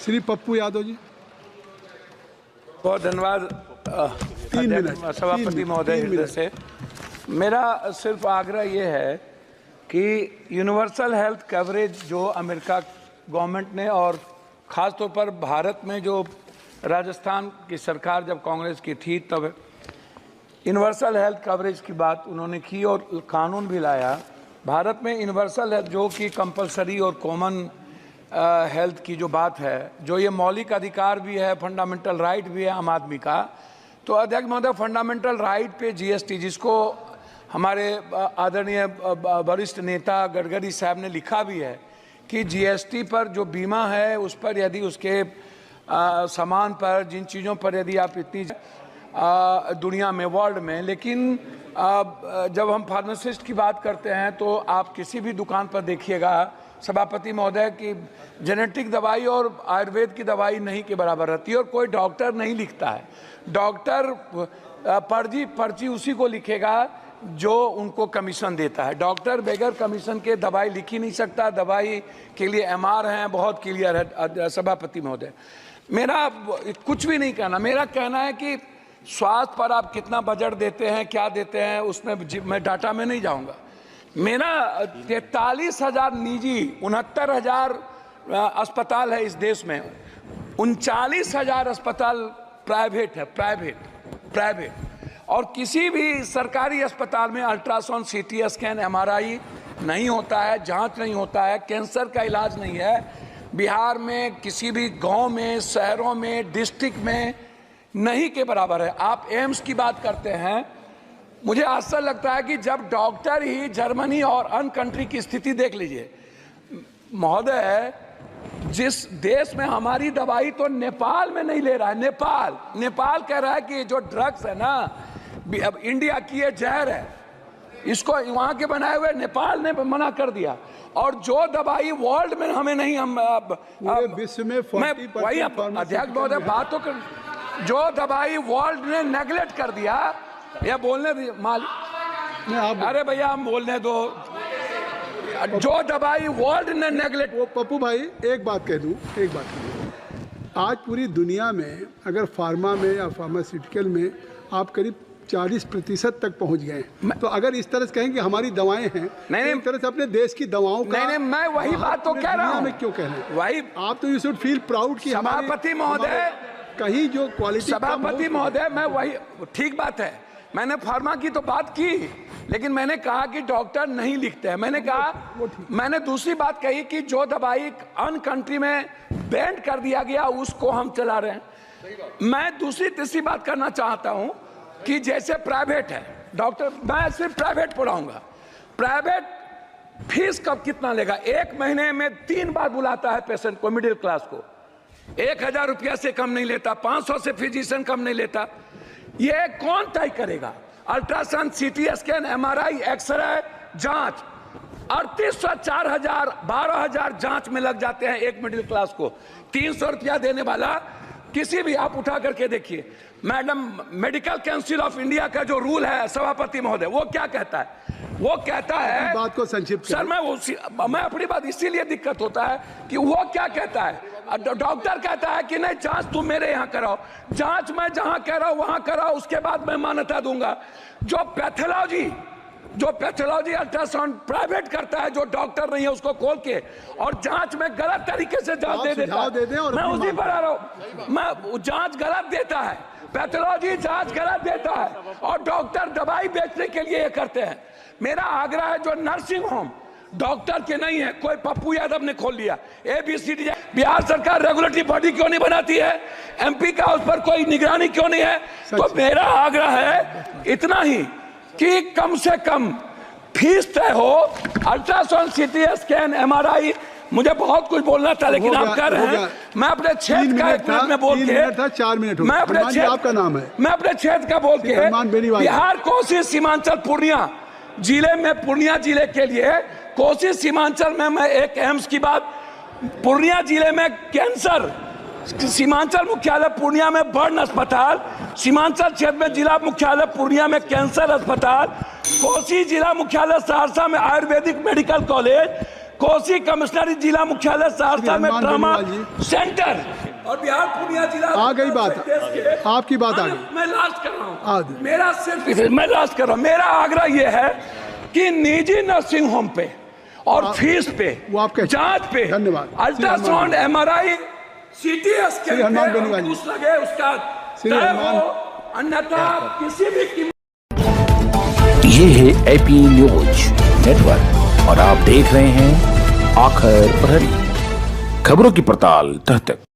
श्री पप्पू यादव जी। बहुत धन्यवाद सभापति महोदय से। मेरा सिर्फ आग्रह ये है कि यूनिवर्सल हेल्थ कवरेज जो अमेरिका गवर्नमेंट ने और ख़ास तौर पर भारत में जो राजस्थान की सरकार जब कांग्रेस की थी तब यूनिवर्सल हेल्थ कवरेज की बात उन्होंने की और कानून भी लाया। भारत में यूनिवर्सल हेल्थ जो कि कंपलसरी और कॉमन हेल्थ की जो बात है, जो ये मौलिक अधिकार भी है, फंडामेंटल राइट भी है आम आदमी का। तो अध्यक्ष महोदय, फंडामेंटल राइट पे जीएसटी, जिसको हमारे आदरणीय वरिष्ठ नेता गडकरी साहब ने लिखा भी है कि जीएसटी पर जो बीमा है उस पर यदि उसके सामान पर जिन चीज़ों पर यदि आप इतनी दुनिया में वर्ल्ड में, लेकिन जब हम फार्मासिस्ट की बात करते हैं तो आप किसी भी दुकान पर देखिएगा सभापति महोदय की जेनेटिक दवाई और आयुर्वेद की दवाई नहीं के बराबर रहती है और कोई डॉक्टर नहीं लिखता है। डॉक्टर पर्ची उसी को लिखेगा जो उनको कमीशन देता है। डॉक्टर बगैर कमीशन के दवाई लिख ही नहीं सकता। दवाई के लिए एमआर हैं, बहुत क्लियर है सभापति महोदय। मेरा कुछ भी नहीं कहना, मेरा कहना है कि स्वास्थ्य पर आप कितना बजट देते हैं, क्या देते हैं, उसमें मैं डाटा में नहीं जाऊंगा। मेरा 43,000 निजी, 69,000 अस्पताल है इस देश में, 39,000 अस्पताल प्राइवेट है, प्राइवेट। और किसी भी सरकारी अस्पताल में अल्ट्रासाउंड, सीटी स्कैन, एमआरआई नहीं होता है, जांच नहीं होता है, कैंसर का इलाज नहीं है। बिहार में किसी भी गांव में, शहरों में, डिस्ट्रिक्ट में नहीं के बराबर है। आप एम्स की बात करते हैं, मुझे आश्चर्य लगता है कि जब डॉक्टर ही जर्मनी और अन्य कंट्री की स्थिति देख लीजिए महोदय, जिस देश में हमारी दवाई तो नेपाल में नहीं ले रहा है। नेपाल कह रहा है कि जो ड्रग्स है ना, अब इंडिया की ये जहर है, इसको वहां के बनाए हुए नेपाल ने मना कर दिया। और जो दवाई वर्ल्ड में हमें नहीं, हम विश्व में मैं वही अध्यक्ष महोदय बात तो जो दवाई वर्ल्ड ने नेगलेक्ट कर दिया, या बोलने दी मालिक, अरे भैया हम बोलने दो, जो दवाई वर्ल्ड ने नेगलेक्ट। वो पप्पू भाई एक बात कह दूं, आज पूरी दुनिया में अगर फार्मा में या फार्मास्यूटिकल में आप करीब 40% तक पहुंच गए, तो अगर इस तरह से कहें कि हमारी दवाएं हैं, नहीं, एक तरह से अपने देश की दवाओं का, नहीं, मैं वही बात तो कह रहा हूं। मैं क्यों कह रहे हैं वही आप तो यू शुड फील प्राउड कि सभापति महोदय, कहीं जो क्वालिटी, सभापति महोदय मैं वही, ठीक बात है, मैंने फार्मा की तो बात की, लेकिन मैंने कहा कि डॉक्टर नहीं लिखते हैं। मैंने दूसरी बात कही कि जो दवाई अन्य कंट्री में बैन कर दिया गया उसको हम चला रहे हैं। मैं दूसरी तीसरी बात करना चाहता हूं कि जैसे प्राइवेट है डॉक्टर, मैं सिर्फ प्राइवेट पढ़ाऊंगा। प्राइवेट फीस कब कितना लेगा? 1 महीने में 3 बार बुलाता है पेशेंट को, मिडिल क्लास को 1,000 रुपया से कम नहीं लेता, 500 से फिजिशियन कम नहीं लेता। ये कौन तय करेगा? Ultrasound, CT scan, MRI, x ray, जांच 3800, 4,000, 12,000 जांच में लग जाते हैं एक मिडिल क्लास को। 300 रुपया देने वाला किसी भी, आप उठा करके देखिए madam, medical council of India का जो रूल है सभापति महोदय, वो क्या कहता है? वो कहता है, बात को संक्षिप्त सर मैं अपनी बात, इसीलिए दिक्कत होता है कि वो क्या कहता है। डॉक्टर कहता है कि नहीं, जांच तुम मेरे यहाँ कराओ, जांच मैं जहां कह रहा हूं वहां कराओ, उसके बाद मैं मान्यता दूंगा। जो पैथोलॉजी अल्ट्रासाउंड प्राइवेट करता है, जो डॉक्टर नहीं है उसको खोल के और जांच में गलत तरीके से जांच दे देता है। मैं उसी पर आ रहा हूं, मैं जांच गलत देता है, पैथोलॉजी जांच गलत देता है और डॉक्टर दवाई बेचने के लिए ये करते हैं। मेरा आग्रह है, जो नर्सिंग होम डॉक्टर के नहीं है, कोई पप्पू यादव ने खोल लिया, ABCD, बिहार सरकार रेगुलेटरी बॉडी क्यों नहीं बनाती है? MP का उस पर कोई निगरानी क्यों नहीं है? तो मेरा आग्रह है इतना ही कि कम से कम फीस तय हो। अल्ट्रासाउंड, सीटी स्कैन, एमआरआई, मुझे बहुत कुछ बोलना था लेकिन आप कर रहे हैं। मैं अपने क्षेत्र का 1 मिनट में बोल के, 4 मिनट मैं अपने क्षेत्र, आपका नाम है, मैं अपने क्षेत्र का बोल के, बिहार, कोसी, सीमांचल, पूर्णिया जिले में, पूर्णिया जिले के लिए कोसी सीमांचल में मैं एक एम्स की बात, पूर्णिया जिले में कैंसर, सीमांचल मुख्यालय पूर्णिया में बर्न अस्पताल, सीमांचल क्षेत्र में जिला मुख्यालय पूर्णिया में कैंसर अस्पताल, कोसी जिला मुख्यालय सहरसा में आयुर्वेदिक मेडिकल कॉलेज, कोसी कमिश्नरी जिला मुख्यालय सहरसा में हनुमान ट्रामा बेनीवाल सेंटर और बिहार पूर्णिया जिला आ गई बात, आपकी बात आ गई। मैं लास्ट कर रहा आ हूँ, गई। मेरा सिर्फ मैं लास्ट कर रहा हूँ। मेरा आग्रह ये है कि निजी नर्सिंग होम पे और फीस पे, वो आप कहते- जांच पे, धन्यवाद। Ultrasound, MRI, CT Shri Hanuman Beniwal ji. घूस लगे उसका श्री तय हनुमान- हो, अन्यथा किसी भी कीमत। ये है AP न्यूज नेटवर्क और आप देख रहे हैं आखिर प्रहरी, खबरों की पड़ताल तह तक।